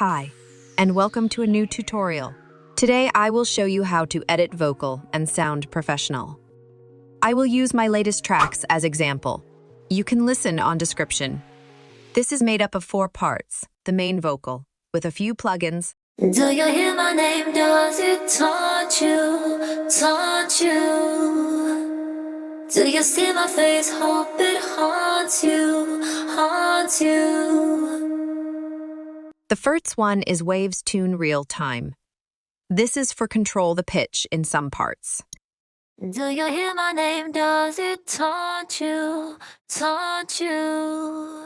Hi, and welcome to a new tutorial. Today I will show you how to edit vocal and sound professional. I will use my latest tracks as example. You can listen on description. This is made up of 4 parts, the main vocal, with a few plugins. Do you hear my name? Does it taunt you? Taunt you? Do you see my face? Hope it haunts you. Haunts you. The first one is Waves Tune Real Time. This is for control the pitch in some parts. Do you hear my name? Does it taunt you? Taunt you?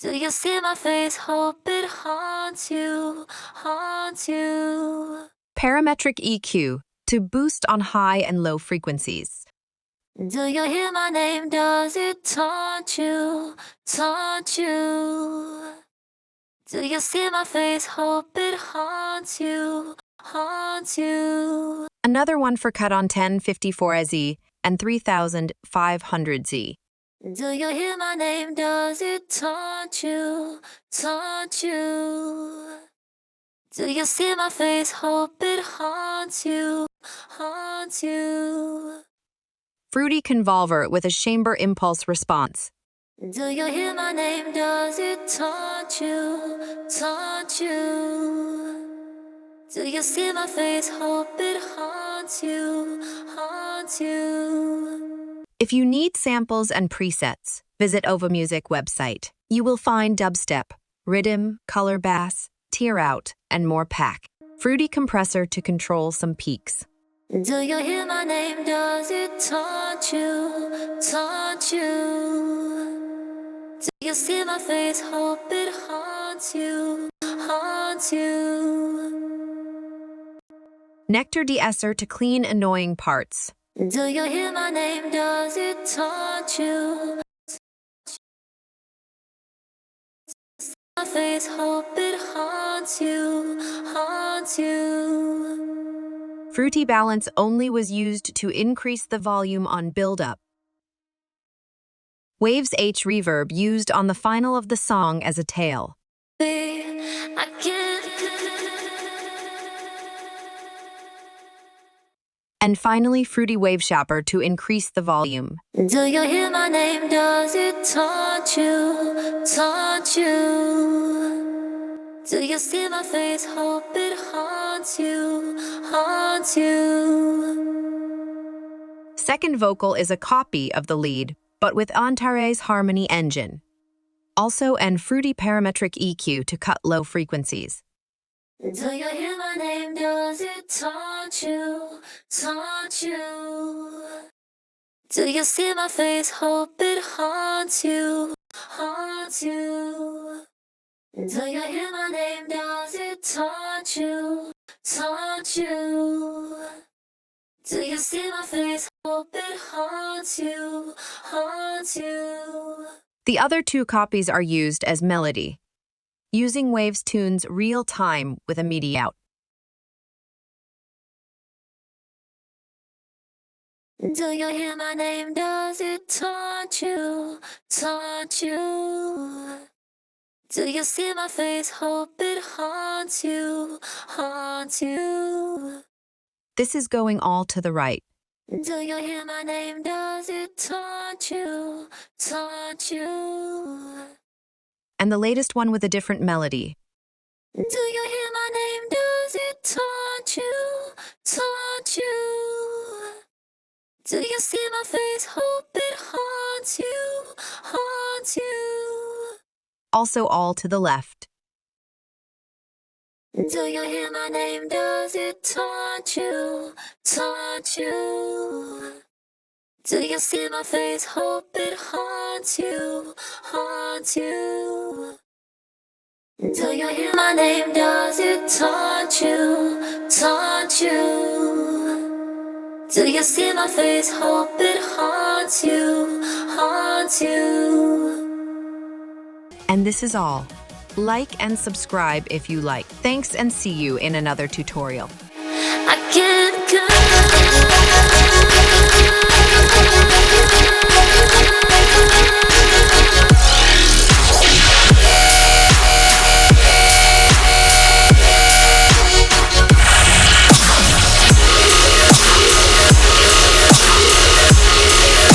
Do you see my face? Hope it haunts you. Haunts you. Parametric EQ, to boost on high and low frequencies. Do you hear my name? Does it taunt you? Taunt you? Do you see my face? Hope it haunts you. Haunts you. Another one for cut on 1054Z and 3500Z. Do you hear my name? Does it taunt you? Taunt you? Do you see my face? Hope it haunts you. Haunts you. Fruity Convolver with a chamber impulse response. Do you hear my name? Does it taunt you? Taunt you? Do you see my face? Hope it haunts you. Haunts you. If you need samples and presets, visit OvaMusic website. You will find dubstep, rhythm, color bass, tear out, and more pack. Fruity compressor to control some peaks. Do you hear my name? Does it taunt you? Taunt you? Do you see my face? Hope it haunts you. Haunts you. Nectar de-esser to clean annoying parts. Do you hear my name? Does it taunt you? My face, hope it haunts you. Haunts you. Fruity Balance only was used to increase the volume on build-up. Waves H reverb used on the final of the song as a tail. I can't. And finally, Fruity Wave Shaper to increase the volume. Do you hear my name? Does it taunt you? Taunt you? Do you see my face? Hope it haunts you. Haunts you. Second vocal is a copy of the lead, but with Antares Harmony engine. Also an Fruity Parametric EQ to cut low frequencies. Do you hear my name? Does it taunt you? Taunt you? Do you see my face? Hope it haunts you. Haunts you. Do you hear my name? Does it taunt you? Taunt you? Do you see my face? Hope it haunts you. Haunts you. The other 2 copies are used as melody, using Waves Tunes real time with a MIDI out. Do you hear my name? Does it taunt you? Taunt you? Do you see my face? Hope it haunts you. Haunts you. This is going all to the right. Do you hear my name? Does it taunt you? Taunt you? And the latest one with a different melody. Do you hear my name? Does it taunt you? Taunt you? Do you see my face? Hope it haunts you. Haunts you. Also all to the left. Do you hear my name? Does it taunt you? Taunt you? Do you see my face? Hope it haunts you. Haunts you. Do you hear my name? Does it taunt you? Taunt you? Do you see my face? Hope it haunts you. Haunts you. And this is all. Like and subscribe if you like. Thanks and see you in another tutorial. I can't